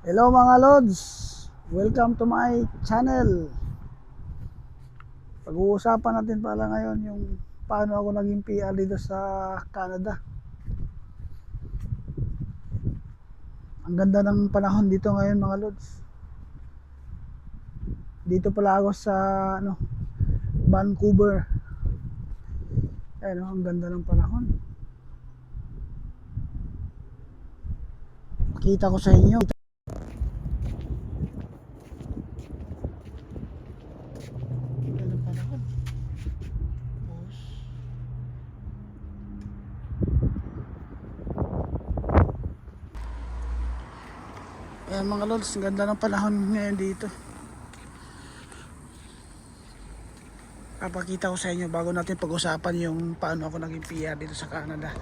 Hello mga Lods, welcome to my channel. Pag-uusapan natin pala ngayon yung paano ako naging PR dito sa Canada. Ang ganda ng panahon dito ngayon mga Lods. Dito pala ako sa Vancouver. Ayun, ang ganda ng panahon. Makita ko sa inyo. Ang ganda ng panahon. Ayan mga Lods, ang ganda ng panahon ngayon dito. Papakita ko sa inyo bago natin pag-usapan yung paano ako naging PR dito sa Canada.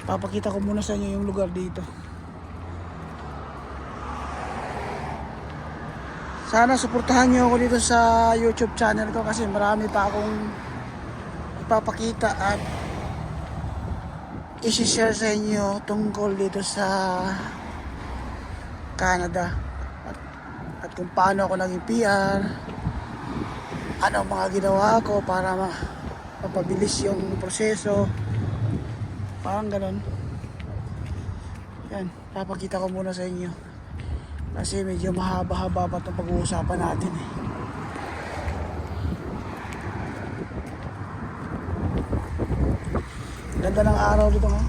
Papakita ko muna sa inyo yung lugar dito. Sana suportahan nyo ako dito sa YouTube channel ko kasi marami pa akong ipapakita at isi-share sa inyo tungkol dito sa Canada at kung paano ako naging PR, ano ang mga ginawa ko para mapabilis yung proseso, parang ganon. Yan, papakita ko muna sa inyo kasi medyo mahaba-haba pa itong pag-uusapan natin Ganda ng araw dito ngayon.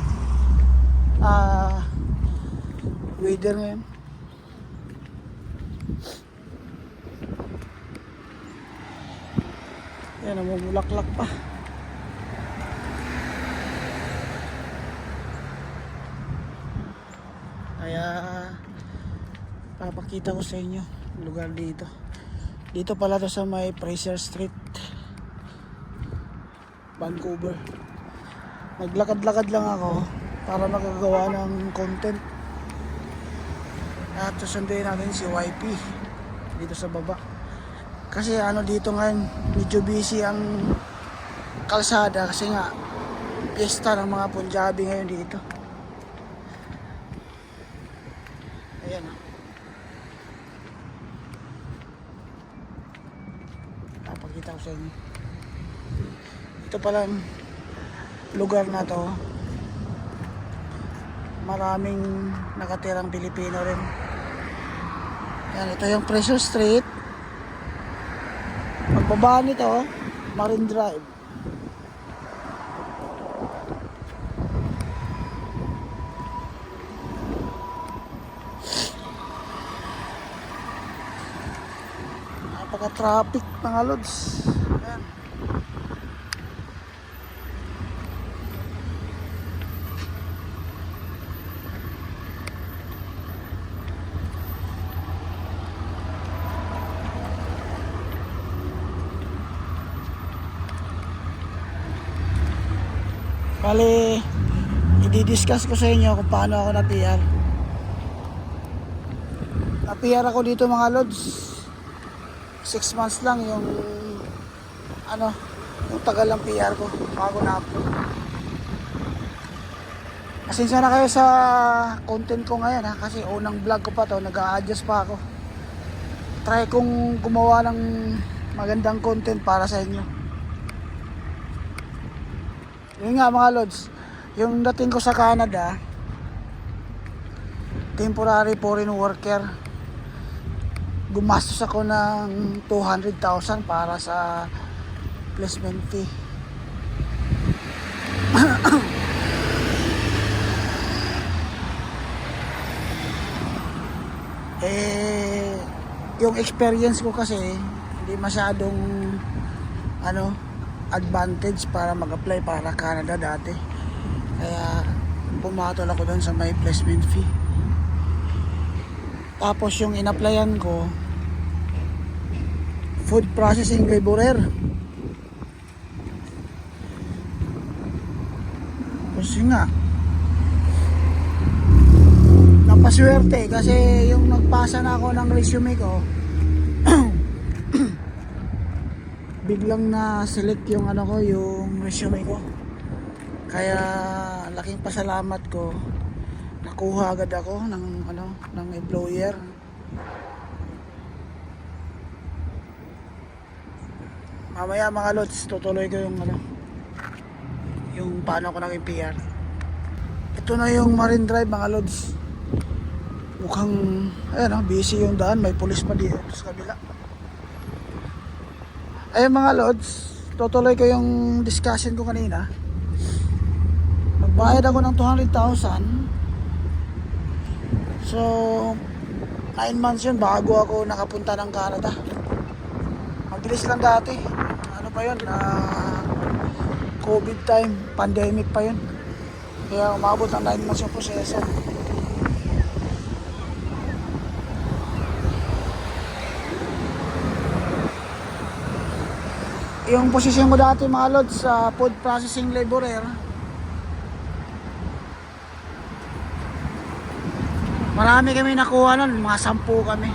Weather ngayon. Yan, namumulaklak pa. Kaya papakita ko sa inyo yung lugar dito. Dito pala to sa may Fraser Street, Vancouver. Naglakad-lakad lang ako para magagawa ng content. At susunduin natin si YP dito sa baba. Kasi dito ngayon medyo busy ang kalsada kasi nga piyesta ng mga Punjabi ngayon dito. Ayan Papakita ko sa inyo. Ito palang lugar na to, maraming nakatirang Pilipino rin. Yan, ito yung Fraser Street. Pagbaba nito, Marine Drive. Napaka-traffic mga Lods. Yan. Bali, i-discuss ko sa inyo kung paano ako na-PR. Na-PR ako dito mga Lods. 6 months lang yung yung tagal ng PR ko bago na-upload. Pasensya na kayo sa content ko ngayon kasi unang vlog ko pa to, nag-a-adjust pa ako. Try kong gumawa ng magandang content para sa inyo. Yun nga mga Lods, yung dating ko sa Canada, temporary foreign worker, gumastos ako ng 200,000 para sa placement fee. Yung experience ko kasi hindi masyadong advantage para mag-apply para Canada dati. Kaya pumatol ako doon sa may placement fee. Tapos yung in-applyan ko, food processing laborer. Kasi nga napaswerte kasi yung nagpasa na ako ng resume ko biglang na select yung yung resume ko. Kaya laking pasalamat ko nakuha agad ako ng ng employer. Mamaya mga lods, tutuloy ko yung paano ko naging PR. Ito na yung Marine Drive mga lods. Mukhang busy yung daan, may pulis pa dito sa kabila. Ayun mga lods, tutuloy ko yung discussion ko kanina. Magbayad ako ng 200,000. So 9 months yun bago ako nakapunta ng Canada. Mabilis lang dati. Ano pa yun? COVID time, pandemic pa yun. Kaya umabot ng 9 months yung proseso. Yung posisyon ko dati mga lods sa food processing laborer, marami kami nakuha nun, mga 10 kami.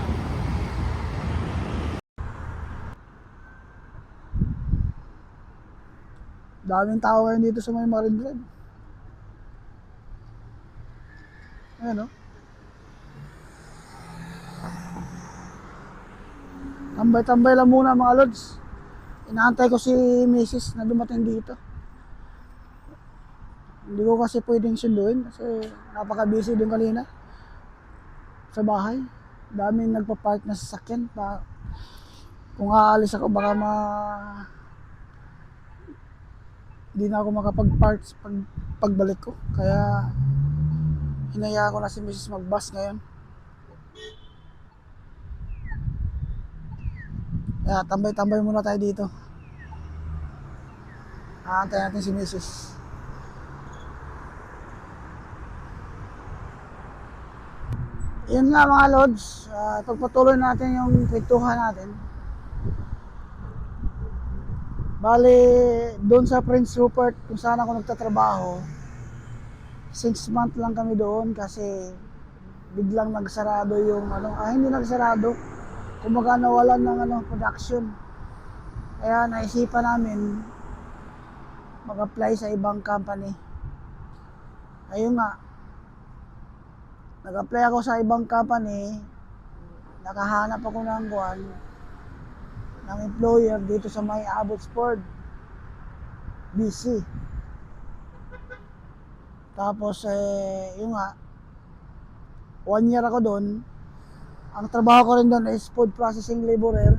Daming tao ngayon dito sa may Marine Drive. Ayan o. Tambay-tambay lang muna mga lods. Inaantay ko si Mrs. na dumating dito. Hindi ko kasi pwedeng sunduin kasi napaka-busy din kanina sa bahay. Daming nagpa-park na sasakyan pa. Kung aalis ako baka hindi na ako makapag-park pagbalik ko. Kaya hinaya ko na si Mrs. mag-bus ngayon. Kaya tambay-tambay muna tayo dito. Aantay natin si Mrs. Yun nga mga lods, pagpatuloy natin yung kwentuhan natin. Bali, doon sa Prince Rupert kung saan ako nagtatrabaho, 6 months lang kami doon kasi biglang nagsarado yung hindi nagsarado, kumbaga nawalan ng production. Kaya naisipan namin mag-apply sa ibang company. Ayun nga, nag-apply ako sa ibang company, nakahanap ako ng employer dito sa may Abbotsford, BC. Tapos yun nga, 1 year ako doon. Ang trabaho ko rin doon is food processing laborer.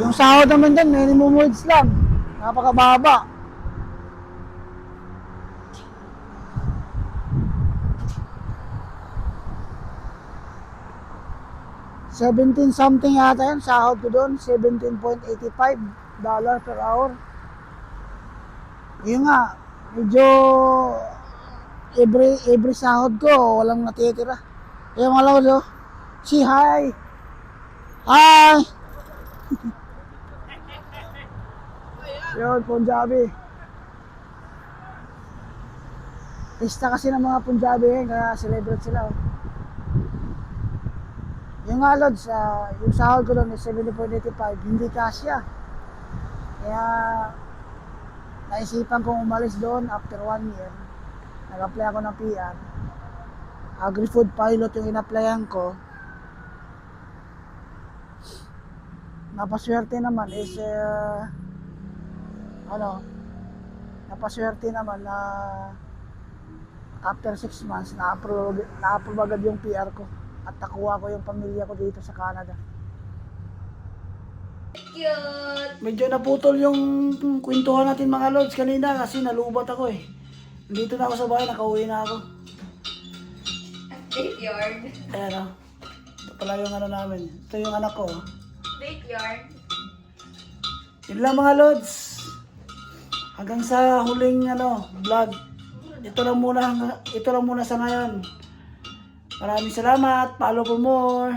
Yung sahod naman doon, minimum wage lang. Napakababa. $17 something yata yan, sahod ko doon, $17.85 per hour. Yun nga, medyo every sahod ko, walang natitira. Yung mga lods, say hi! Hi! Yun, Punjabi. Pista kasi ng mga Punjabi kaya celebrate sila. Yung nga lods, yung sahod ko doon is $70.85, hindi kasya. Kaya naisipan kong umalis doon after 1 year. Nag-apply ako ng PR. Agri-food pilot yung in-applyan ko. Napaswerte naman is napaswerte naman na after 6 months na-approve agad yung PR ko at nakuha ko yung pamilya ko dito sa Canada. Cute! Medyo naputol yung kwentuhan natin mga lods kanina kasi nalubat ako eh. Dito na ako sa bahay, nakauwi na ako. Backyard. Ayan o. Ito pala yung namin. Ito yung anak ko. Backyard. Yun lang mga lods. Hanggang sa huling vlog. Ito lang muna sa ngayon. Maraming salamat. Follow for more.